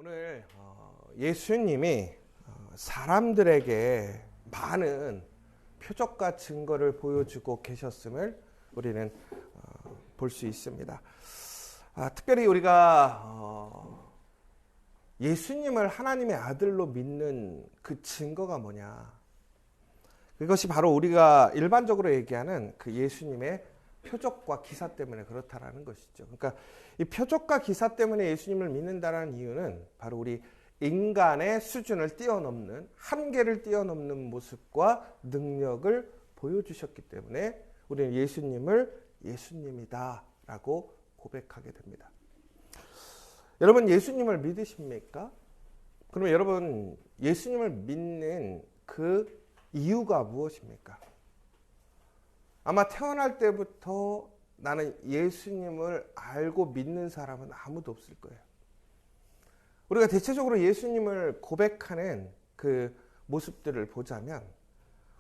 오늘 예수님이 사람들에게 많은 표적과 증거를 보여주고 계셨음을 우리는 볼 수 있습니다. 특별히 우리가 예수님을 하나님의 아들로 믿는 그 증거가 뭐냐? 그것이 바로 우리가 일반적으로 얘기하는 그 예수님의 표적과 기사 때문에 그렇다라는 것이죠. 그러니까 이 표적과 기사 때문에 예수님을 믿는다는 이유는 바로 우리 인간의 수준을 뛰어넘는, 한계를 뛰어넘는 모습과 능력을 보여주셨기 때문에 우리는 예수님을 예수님이다라고 고백하게 됩니다. 여러분, 예수님을 믿으십니까? 그러면 여러분, 예수님을 믿는 그 이유가 무엇입니까? 아마 태어날 때부터 나는 예수님을 알고 믿는 사람은 아무도 없을 거예요. 우리가 대체적으로 예수님을 고백하는 그 모습들을 보자면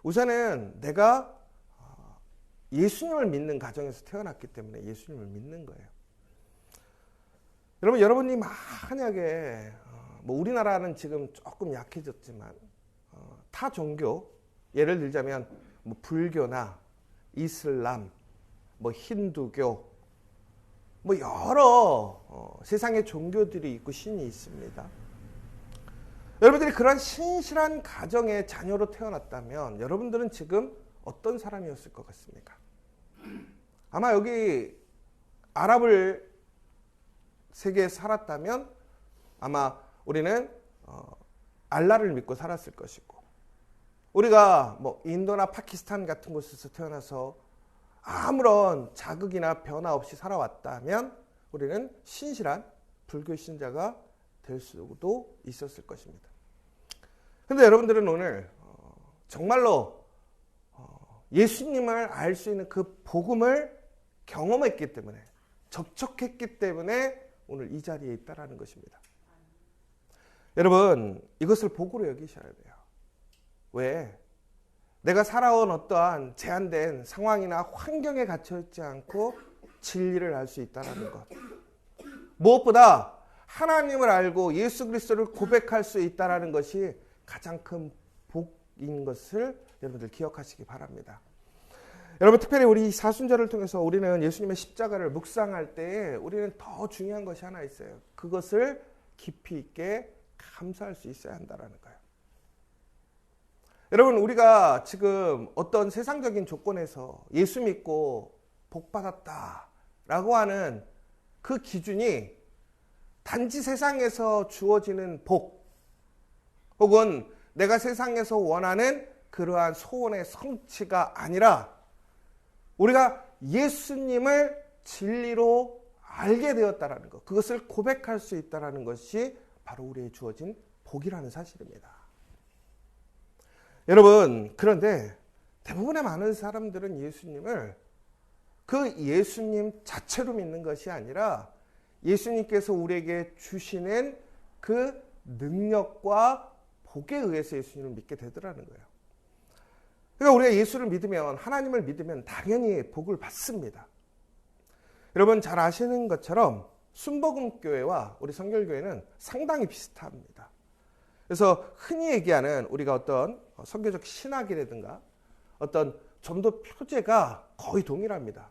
우선은 내가 예수님을 믿는 가정에서 태어났기 때문에 예수님을 믿는 거예요. 여러분, 여러분이 만약에 뭐 우리나라는 지금 조금 약해졌지만 타 종교, 예를 들자면 뭐 불교나 이슬람, 뭐 힌두교, 뭐 여러 세상의 종교들이 있고 신이 있습니다. 여러분들이 그런 신실한 가정의 자녀로 태어났다면 여러분들은 지금 어떤 사람이었을 것 같습니까? 아마 여기 아랍을 세계에 살았다면 아마 우리는 알라를 믿고 살았을 것이고, 우리가 뭐 인도나 파키스탄 같은 곳에서 태어나서 아무런 자극이나 변화 없이 살아왔다면 우리는 신실한 불교 신자가 될 수도 있었을 것입니다. 그런데 여러분들은 오늘 정말로 예수님을 알 수 있는 그 복음을 경험했기 때문에, 접촉했기 때문에 오늘 이 자리에 있다라는 것입니다. 여러분, 이것을 복으로 여기셔야 돼요. 왜? 내가 살아온 어떠한 제한된 상황이나 환경에 갇혀있지 않고 진리를 알 수 있다는 것. 무엇보다 하나님을 알고 예수 그리스도를 고백할 수 있다는 것이 가장 큰 복인 것을 여러분들 기억하시기 바랍니다. 여러분, 특별히 우리 사순절을 통해서 우리는 예수님의 십자가를 묵상할 때에 우리는 더 중요한 것이 하나 있어요. 그것을 깊이 있게 감사할 수 있어야 한다는 거예요. 여러분, 우리가 지금 어떤 세상적인 조건에서 예수 믿고 복 받았다라고 하는 그 기준이 단지 세상에서 주어지는 복, 혹은 내가 세상에서 원하는 그러한 소원의 성취가 아니라 우리가 예수님을 진리로 알게 되었다라는 것, 그것을 고백할 수 있다라는 것이 바로 우리에게 주어진 복이라는 사실입니다. 여러분, 그런데 대부분의 많은 사람들은 예수님을 그 예수님 자체로 믿는 것이 아니라 예수님께서 우리에게 주시는 그 능력과 복에 의해서 예수님을 믿게 되더라는 거예요. 그러니까 우리가 예수를 믿으면, 하나님을 믿으면 당연히 복을 받습니다. 여러분, 잘 아시는 것처럼 순복음교회와 우리 성결교회는 상당히 비슷합니다. 그래서 흔히 얘기하는 우리가 어떤 선교적 신학이라든가 어떤 전도 표제가 거의 동일합니다.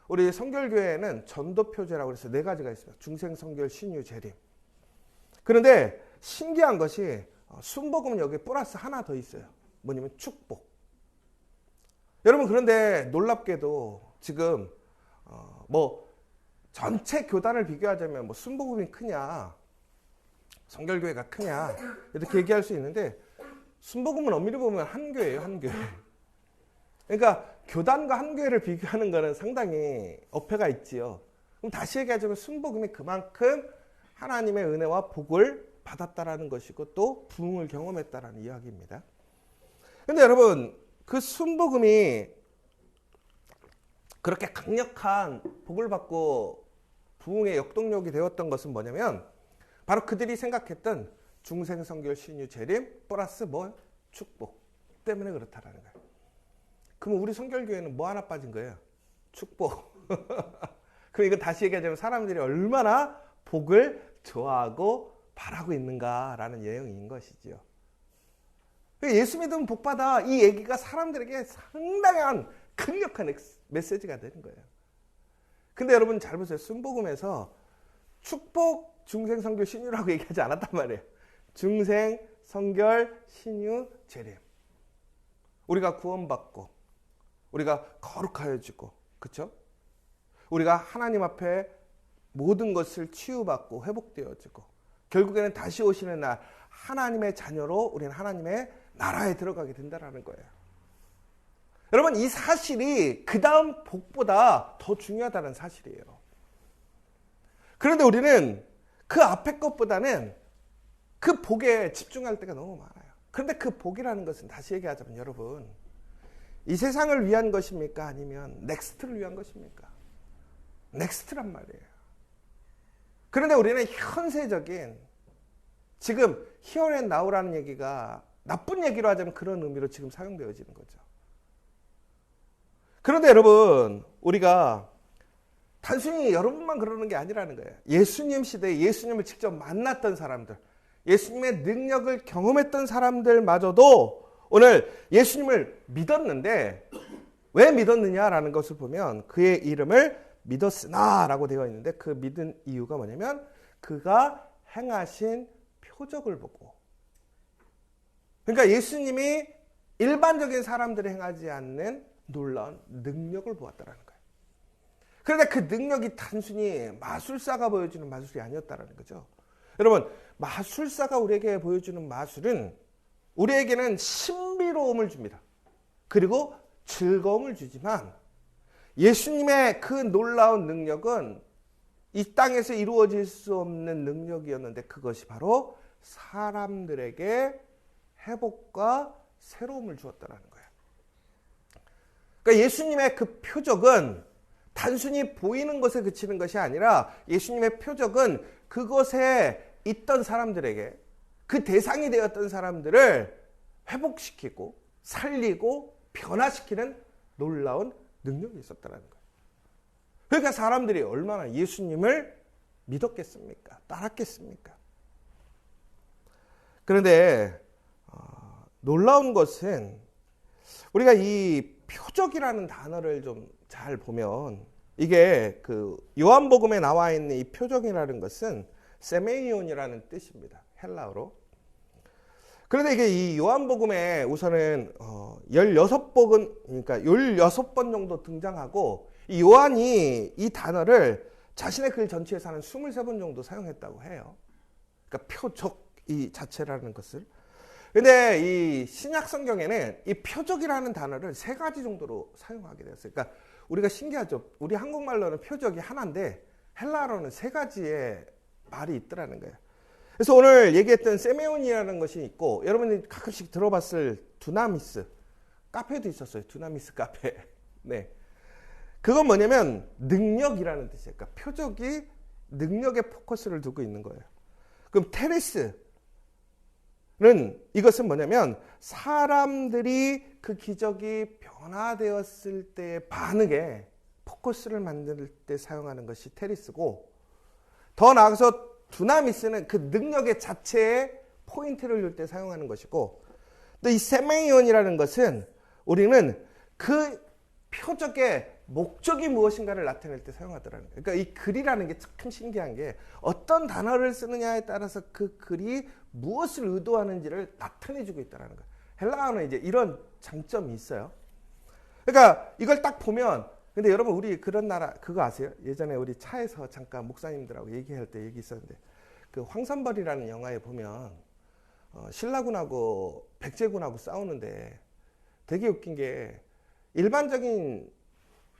우리 성결교회에는 전도 표제라고 해서 4가지가 있습니다. 중생, 성결, 신유, 재림. 그런데 신기한 것이 순복음은 여기 플러스 하나 더 있어요. 뭐냐면 축복. 여러분, 그런데 놀랍게도 지금 뭐 전체 교단을 비교하자면 뭐 순복음이 크냐, 성결교회가 크냐 이렇게 얘기할 수 있는데, 순복음은 엄밀히 보면 한 교회예요, 한 교회. 그러니까 교단과 한 교회를 비교하는 것은 상당히 어폐가 있지요. 그럼 다시 얘기하자면 순복음이 그만큼 하나님의 은혜와 복을 받았다라는 것이고 또 부흥을 경험했다라는 이야기입니다. 그런데 여러분, 그 순복음이 그렇게 강력한 복을 받고 부흥의 역동력이 되었던 것은 뭐냐면 바로 그들이 생각했던 중생, 성결, 신유, 재림 플러스 뭐? 축복 때문에 그렇다라는 거예요. 그럼 우리 성결교회는 뭐 하나 빠진 거예요? 축복. 그럼 이거 다시 얘기하자면 사람들이 얼마나 복을 좋아하고 바라고 있는가라는 내용인 것이지요. 예수 믿으면 복받아, 이 얘기가 사람들에게 상당한 강력한 메시지가 되는 거예요. 근데 여러분 잘 보세요. 순복음에서 축복, 중생, 성결, 신유라고 얘기하지 않았단 말이에요. 중생, 성결, 신유, 재림. 우리가 구원받고 우리가 거룩하여지고, 그렇죠? 우리가 하나님 앞에 모든 것을 치유받고 회복되어지고, 결국에는 다시 오시는 날 하나님의 자녀로 우리는 하나님의 나라에 들어가게 된다는 거예요. 여러분, 이 사실이 그 다음 복보다 더 중요하다는 사실이에요. 그런데 우리는 그 앞에 것보다는 그 복에 집중할 때가 너무 많아요. 그런데 그 복이라는 것은, 다시 얘기하자면 여러분, 이 세상을 위한 것입니까? 아니면 넥스트를 위한 것입니까? 넥스트란 말이에요. 그런데 우리는 현세적인, 지금 here and now라는 얘기가 나쁜 얘기로 하자면 그런 의미로 지금 사용되어지는 거죠. 그런데 여러분, 우리가 단순히 여러분만 그러는 게 아니라는 거예요. 예수님 시대에 예수님을 직접 만났던 사람들, 예수님의 능력을 경험했던 사람들마저도 오늘 예수님을 믿었는데, 왜 믿었느냐라는 것을 보면 그의 이름을 믿었으나라고 되어 있는데, 그 믿은 이유가 뭐냐면 그가 행하신 표적을 보고, 그러니까 예수님이 일반적인 사람들이 행하지 않는 놀라운 능력을 보았다는 거예요. 그런데 그 능력이 단순히 마술사가 보여주는 마술이 아니었다는 거죠. 여러분, 마술사가 우리에게 보여주는 마술은 우리에게는 신비로움을 줍니다. 그리고 즐거움을 주지만, 예수님의 그 놀라운 능력은 이 땅에서 이루어질 수 없는 능력이었는데, 그것이 바로 사람들에게 회복과 새로움을 주었다는 거예요. 그러니까 예수님의 그 표적은 단순히 보이는 것에 그치는 것이 아니라, 예수님의 표적은 그것에 있던 사람들에게, 그 대상이 되었던 사람들을 회복시키고 살리고 변화시키는 놀라운 능력이 있었다는 거예요. 그러니까 사람들이 얼마나 예수님을 믿었겠습니까? 따랐겠습니까? 그런데 놀라운 것은, 우리가 이 표적이라는 단어를 좀 잘 보면, 이게 그 요한복음에 나와 있는 이 표적이라는 것은 세메이온이라는 뜻입니다. 헬라어로. 그런데 이게 이 요한복음에 우선은 16복은, 그러니까 16번 정도 등장하고, 이 요한이 이 단어를 자신의 글 전체에서 한 23번 정도 사용했다고 해요. 그러니까 표적 이 자체라는 것을. 근데 이 신약 성경에는 이 표적이라는 단어를 3가지 정도로 사용하게 되었어요. 그러니까 우리가 신기하죠. 우리 한국말로는 표적이 하나인데 헬라어로는 3가지의 말이 있더라는 거예요. 그래서 오늘 얘기했던 세메온이라는 것이 있고, 여러분이 가끔씩 들어봤을 두나미스, 카페도 있었어요. 두나미스 카페. 네. 그건 뭐냐면 능력이라는 뜻이에요. 그러니까 표적이 능력에 포커스를 두고 있는 거예요. 그럼 테레스는, 이것은 뭐냐면 사람들이 그 기적이 변화되었을 때의 반응에 포커스를 만들 때 사용하는 것이 테리스고, 더 나아가서 두나미스는 그 능력의 자체에 포인트를 줄 때 사용하는 것이고, 또 이 세메이온이라는 것은 우리는 그 표적의 목적이 무엇인가를 나타낼 때 사용하더라는 거예요. 그러니까 이 글이라는 게 참 신기한 게, 어떤 단어를 쓰느냐에 따라서 그 글이 무엇을 의도하는지를 나타내주고 있다는 거예요. 헬라어는 이제 이런 장점이 있어요. 그러니까 이걸 딱 보면, 근데 여러분, 우리 그런 나라 그거 아세요? 예전에 우리 차에서 잠깐 목사님들하고 얘기할 때 얘기 있었는데, 그 황산벌이라는 영화에 보면 신라군하고 백제군하고 싸우는데 되게 웃긴 게, 일반적인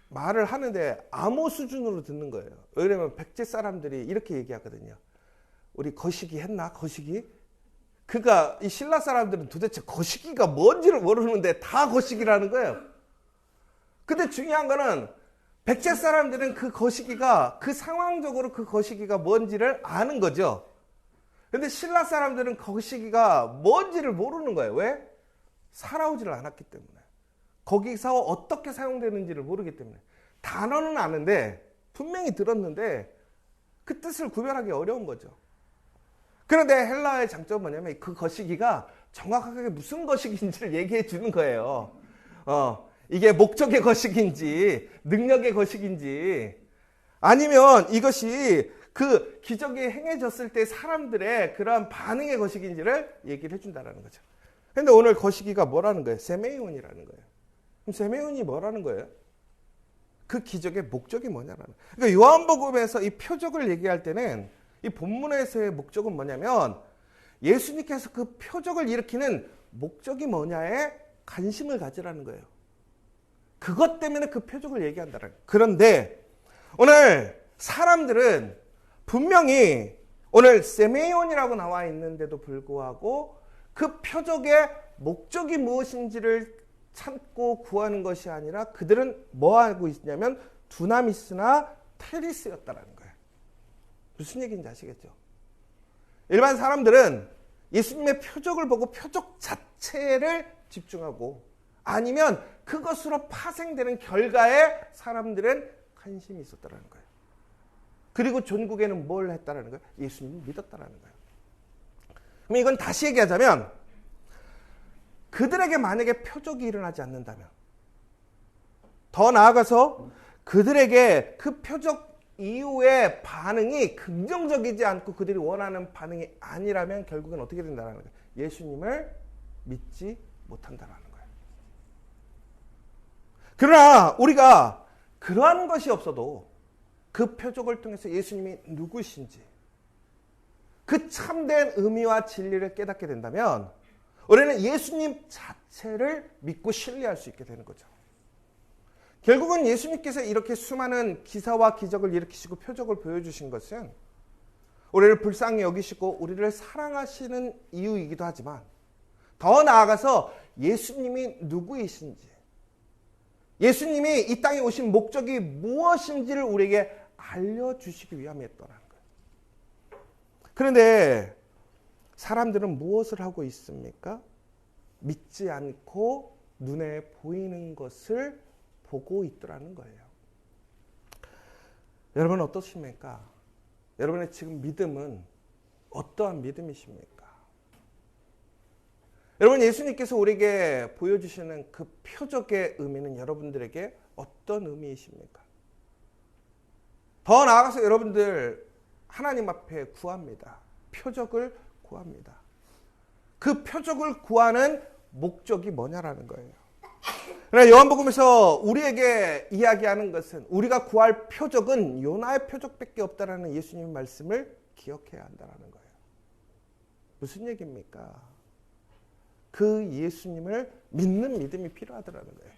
말을 하는데 암호 수준으로 듣는 거예요. 왜냐면 백제 사람들이 이렇게 얘기하거든요. 우리 거시기 했나? 거시기? 그러니까 이 신라 사람들은 도대체 거시기가 뭔지를 모르는데 다 거시기라는 거예요. 근데 중요한 거는 백제 사람들은 그 거시기가, 그 상황적으로 그 거시기가 뭔지를 아는 거죠. 근데 신라 사람들은 거시기가 뭔지를 모르는 거예요. 왜? 살아오지를 않았기 때문에. 거기서 어떻게 사용되는지를 모르기 때문에. 단어는 아는데, 분명히 들었는데 그 뜻을 구별하기 어려운 거죠. 그런데 헬라어의 장점은 뭐냐면 그 거시기가 정확하게 무슨 거시기인지를 얘기해 주는 거예요. 이게 목적의 거시기인지 능력의 거시기인지 아니면 이것이 그 기적이 행해졌을 때 사람들의 그런 반응의 거시기인지를 얘기를 해준다는 거죠. 그런데 오늘 거시기가 뭐라는 거예요? 세메이온이라는 거예요. 그럼 세메이온이 뭐라는 거예요? 그 기적의 목적이 뭐냐라는 거예요. 그러니까 요한복음에서 이 표적을 얘기할 때는 이 본문에서의 목적은 뭐냐면 예수님께서 그 표적을 일으키는 목적이 뭐냐에 관심을 가지라는 거예요. 그것 때문에 그 표적을 얘기한다는 거예요. 그런데 오늘 사람들은 분명히 오늘 세메이온이라고 나와 있는데도 불구하고 그 표적의 목적이 무엇인지를 찾고 구하는 것이 아니라 그들은 뭐 하고 있냐면 두나미스나 테리스였다라는 거예요. 무슨 얘기인지 아시겠죠? 일반 사람들은 예수님의 표적을 보고 표적 자체를 집중하고 아니면 그것으로 파생되는 결과에 사람들은 관심이 있었다라는 거예요. 그리고 전국에는 뭘 했다라는 거예요? 예수님을 믿었다라는 거예요. 그럼 이건 다시 얘기하자면 그들에게 만약에 표적이 일어나지 않는다면 더 나아가서 그들에게 그 표적 이후의 반응이 긍정적이지 않고 그들이 원하는 반응이 아니라면 결국은 어떻게 된다는 거예요? 예수님을 믿지 못한다는 거예요. 그러나 우리가 그러한 것이 없어도 그 표적을 통해서 예수님이 누구신지 그 참된 의미와 진리를 깨닫게 된다면 우리는 예수님 자체를 믿고 신뢰할 수 있게 되는 거죠. 결국은 예수님께서 이렇게 수많은 기사와 기적을 일으키시고 표적을 보여주신 것은 우리를 불쌍히 여기시고 우리를 사랑하시는 이유이기도 하지만 더 나아가서 예수님이 누구이신지 예수님이 이 땅에 오신 목적이 무엇인지를 우리에게 알려주시기 위함이었더라는 거예요. 그런데 사람들은 무엇을 하고 있습니까? 믿지 않고 눈에 보이는 것을 보고 있더라는 거예요. 여러분 어떠십니까? 여러분의 지금 믿음은 어떠한 믿음이십니까? 여러분 예수님께서 우리에게 보여주시는 그 표적의 의미는 여러분들에게 어떤 의미이십니까? 더 나아가서 여러분들 하나님 앞에 구합니다. 표적을 구합니다. 그 표적을 구하는 목적이 뭐냐라는 거예요. 그러나 요한복음에서 우리에게 이야기하는 것은 우리가 구할 표적은 요나의 표적밖에 없다라는 예수님의 말씀을 기억해야 한다는 거예요. 무슨 얘기입니까? 그 예수님을 믿는 믿음이 필요하더라는 거예요.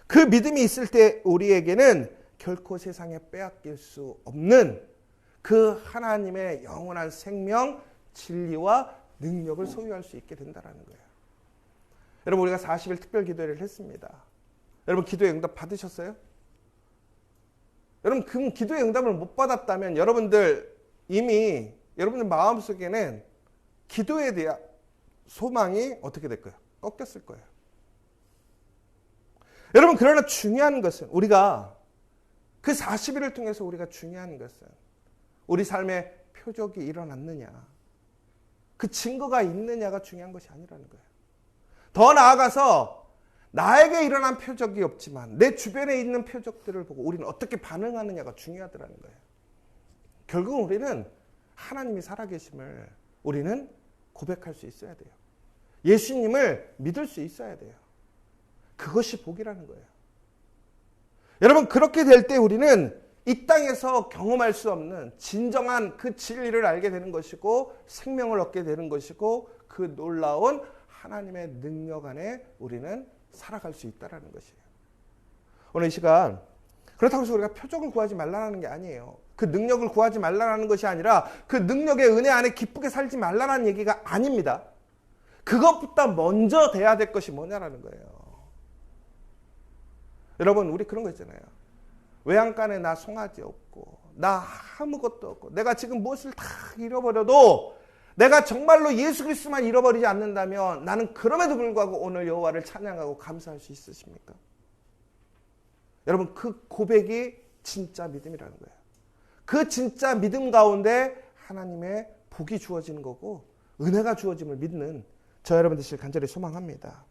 그 믿음이 있을 때 우리에게는 결코 세상에 빼앗길 수 없는 그 하나님의 영원한 생명, 진리와 능력을 소유할 수 있게 된다는 거예요. 여러분 우리가 40일 특별 기도회를 했습니다. 여러분 기도의 응답 받으셨어요? 여러분 그 기도의 응답을 못 받았다면 여러분들 이미 여러분들 마음속에는 기도에 대한 소망이 어떻게 될 거예요? 꺾였을 거예요. 여러분 그러나 중요한 것은 우리가 그 40일을 통해서 우리가 중요한 것은 우리 삶에 표적이 일어났느냐 그 증거가 있느냐가 중요한 것이 아니라는 거예요. 더 나아가서 나에게 일어난 표적이 없지만 내 주변에 있는 표적들을 보고 우리는 어떻게 반응하느냐가 중요하더라는 거예요. 결국 우리는 하나님이 살아계심을 우리는 고백할 수 있어야 돼요. 예수님을 믿을 수 있어야 돼요. 그것이 복이라는 거예요. 여러분 그렇게 될 때 우리는 이 땅에서 경험할 수 없는 진정한 그 진리를 알게 되는 것이고 생명을 얻게 되는 것이고 그 놀라운 하나님의 능력 안에 우리는 살아갈 수 있다는 것이에요. 오늘 이 시간 그렇다고 해서 우리가 표적을 구하지 말라는 게 아니에요. 그 능력을 구하지 말라는 것이 아니라 그 능력의 은혜 안에 기쁘게 살지 말라는 얘기가 아닙니다. 그것보다 먼저 돼야 될 것이 뭐냐라는 거예요. 여러분 우리 그런 거 있잖아요. 외양간에 나 송아지 없고 나 아무것도 없고 내가 지금 무엇을 다 잃어버려도 내가 정말로 예수 그리스도만 잃어버리지 않는다면 나는 그럼에도 불구하고 오늘 여호와를 찬양하고 감사할 수 있으십니까? 여러분 그 고백이 진짜 믿음이라는 거예요. 그 진짜 믿음 가운데 하나님의 복이 주어지는 거고 은혜가 주어짐을 믿는 저 여러분 되시길 간절히 소망합니다.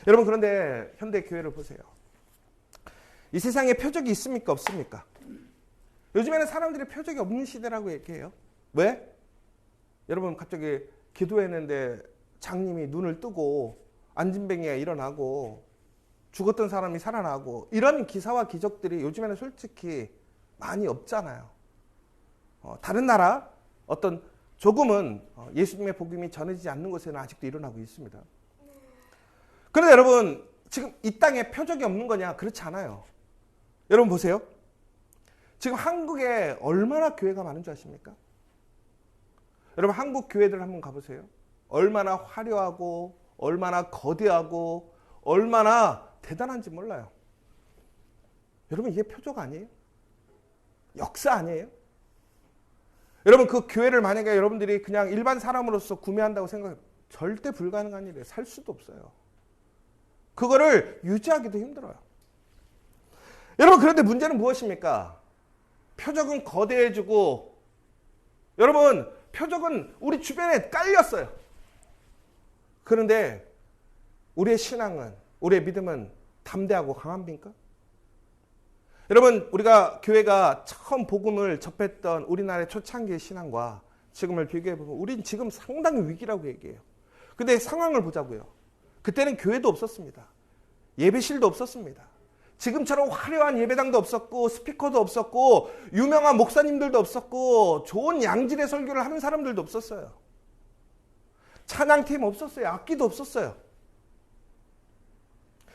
여러분, 그런데 현대 교회를 보세요. 이 세상에 표적이 있습니까? 없습니까? 요즘에는 사람들이 표적이 없는 시대라고 얘기해요. 왜? 여러분, 갑자기 기도했는데 장님이 눈을 뜨고 안진뱅이가 일어나고 죽었던 사람이 살아나고 이런 기사와 기적들이 요즘에는 솔직히 많이 없잖아요. 다른 나라 어떤 조금은 예수님의 복음이 전해지지 않는 곳에는 아직도 일어나고 있습니다. 그런데 여러분, 지금 이 땅에 표적이 없는 거냐? 그렇지 않아요. 여러분 보세요. 지금 한국에 얼마나 교회가 많은 줄 아십니까? 여러분, 한국 교회들 한번 가보세요. 얼마나 화려하고 얼마나 거대하고 얼마나 대단한지 몰라요. 여러분, 이게 표적 아니에요? 역사 아니에요? 여러분, 그 교회를 만약에 여러분들이 그냥 일반 사람으로서 구매한다고 생각해요. 절대 불가능한 일이에요. 살 수도 없어요. 그거를 유지하기도 힘들어요. 여러분, 그런데 문제는 무엇입니까? 표적은 거대해지고, 여러분, 표적은 우리 주변에 깔렸어요. 그런데 우리의 신앙은, 우리의 믿음은 담대하고 강합니까? 여러분, 우리가 교회가 처음 복음을 접했던 우리나라의 초창기의 신앙과 지금을 비교해보면 우린 지금 상당히 위기라고 얘기해요. 근데 상황을 보자고요. 그때는 교회도 없었습니다. 예배실도 없었습니다. 지금처럼 화려한 예배당도 없었고 스피커도 없었고 유명한 목사님들도 없었고 좋은 양질의 설교를 하는 사람들도 없었어요. 찬양팀 없었어요. 악기도 없었어요.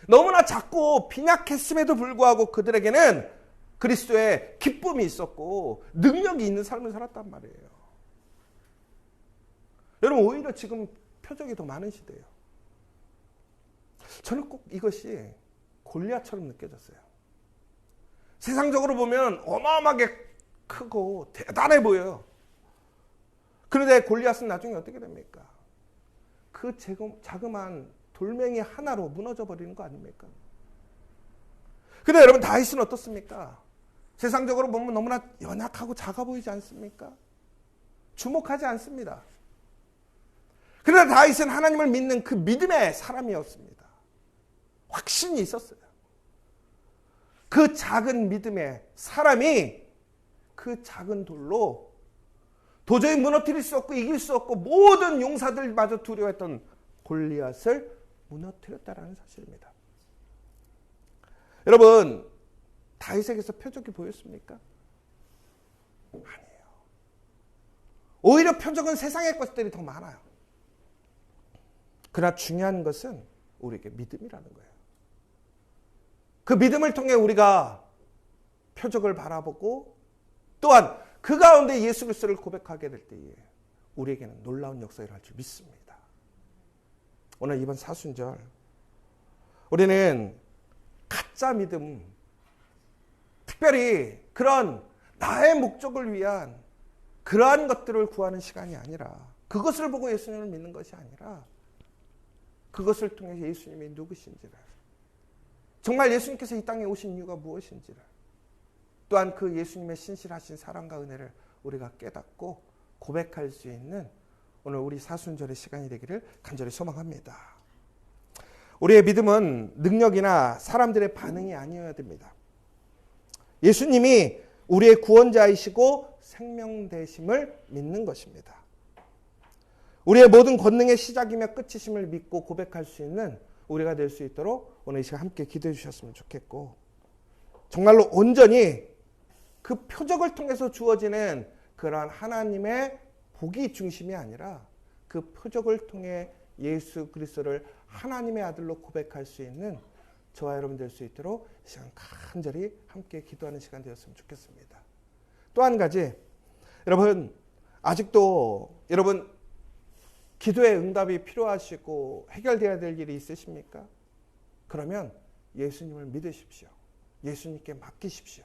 너무나 작고 빈약했음에도 불구하고 그들에게는 그리스도의 기쁨이 있었고 능력이 있는 삶을 살았단 말이에요. 여러분, 오히려 지금 표적이 더 많은 시대예요. 저는 꼭 이것이 골리앗처럼 느껴졌어요. 세상적으로 보면 어마어마하게 크고 대단해 보여요. 그런데 골리앗은 나중에 어떻게 됩니까? 그 자그마한 돌멩이 하나로 무너져 버리는 거 아닙니까? 근데 여러분, 다윗은 어떻습니까? 세상적으로 보면 너무나 연약하고 작아 보이지 않습니까? 주목하지 않습니다. 그러나 다윗은 하나님을 믿는 그 믿음의 사람이었습니다. 확신이 있었어요. 그 작은 믿음의 사람이 그 작은 돌로 도저히 무너뜨릴 수 없고 이길 수 없고 모든 용사들마저 두려워했던 골리앗을 무너뜨렸다라는 사실입니다. 여러분, 다윗에게서 표적이 보였습니까? 아니에요. 오히려 표적은 세상의 것들이 더 많아요. 그러나 중요한 것은 우리에게 믿음이라는 거예요. 그 믿음을 통해 우리가 표적을 바라보고 또한 그 가운데 예수 그리스도를 고백하게 될 때에 우리에게는 놀라운 역사가 일어날 줄 믿습니다. 오늘 이번 사순절 우리는 가짜 믿음, 특별히 그런 나의 목적을 위한 그러한 것들을 구하는 시간이 아니라 그것을 보고 예수님을 믿는 것이 아니라 그것을 통해 예수님이 누구신지를, 정말 예수님께서 이 땅에 오신 이유가 무엇인지를, 또한 그 예수님의 신실하신 사랑과 은혜를 우리가 깨닫고 고백할 수 있는 오늘 우리 사순절의 시간이 되기를 간절히 소망합니다. 우리의 믿음은 능력이나 사람들의 반응이 아니어야 됩니다. 예수님이 우리의 구원자이시고 생명되심을 믿는 것입니다. 우리의 모든 권능의 시작이며 끝이심을 믿고 고백할 수 있는 우리가 될 수 있도록 오늘 이 시간 함께 기도해 주셨으면 좋겠고, 정말로 온전히 그 표적을 통해서 주어지는 그러한 하나님의 복이 중심이 아니라 그 표적을 통해 예수 그리스도를 하나님의 아들로 고백할 수 있는 저와 여러분 될 수 있도록 이 시간 간절히 함께 기도하는 시간 되었으면 좋겠습니다. 또 한 가지, 여러분 아직도 여러분 기도의 응답이 필요하시고 해결되어야 될 일이 있으십니까? 그러면 예수님을 믿으십시오. 예수님께 맡기십시오.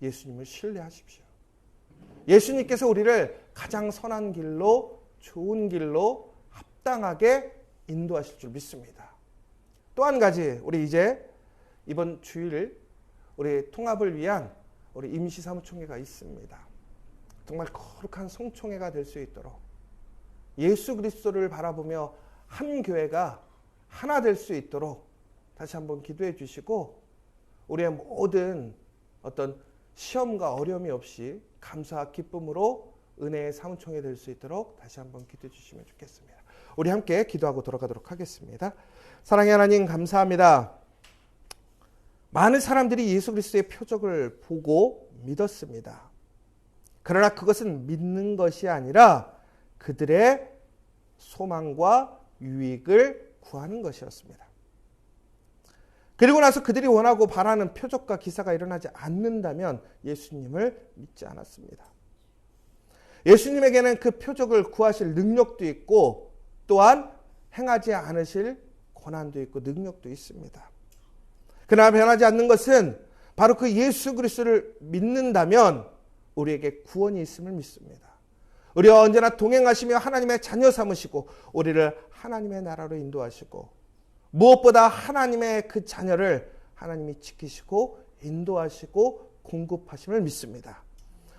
예수님을 신뢰하십시오. 예수님께서 우리를 가장 선한 길로, 좋은 길로 합당하게 인도하실 줄 믿습니다. 또 한 가지, 우리 이제 이번 주일 우리 통합을 위한 우리 임시사무총회가 있습니다. 정말 거룩한 성총회가 될 수 있도록 예수 그리스도를 바라보며 한 교회가 하나 될 수 있도록 다시 한번 기도해 주시고 우리의 모든 어떤 시험과 어려움이 없이 감사와 기쁨으로 은혜의 사무총회 될 수 있도록 다시 한번 기도해 주시면 좋겠습니다. 우리 함께 기도하고 돌아가도록 하겠습니다. 사랑의 하나님 감사합니다. 많은 사람들이 예수 그리스도의 표적을 보고 믿었습니다. 그러나 그것은 믿는 것이 아니라 그들의 소망과 유익을 구하는 것이었습니다. 그리고 나서 그들이 원하고 바라는 표적과 기사가 일어나지 않는다면 예수님을 믿지 않았습니다. 예수님에게는 그 표적을 구하실 능력도 있고 또한 행하지 않으실 권한도 있고 능력도 있습니다. 그러나 변하지 않는 것은 바로 그 예수 그리스도를 믿는다면 우리에게 구원이 있음을 믿습니다. 우리와 언제나 동행하시며 하나님의 자녀 삼으시고 우리를 하나님의 나라로 인도하시고 무엇보다 하나님의 그 자녀를 하나님이 지키시고 인도하시고 공급하심을 믿습니다.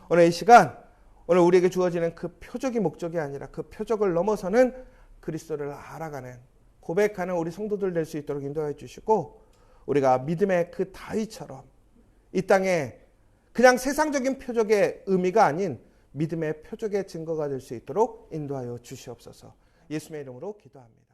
오늘 이 시간 오늘 우리에게 주어지는 그 표적이 목적이 아니라 그 표적을 넘어서는 그리스도를 알아가는 고백하는 우리 성도들 될 수 있도록 인도해 주시고 우리가 믿음의 그 다윗처럼 이 땅에 그냥 세상적인 표적의 의미가 아닌 믿음의 표적의 증거가 될 수 있도록 인도하여 주시옵소서. 예수님의 이름으로 기도합니다.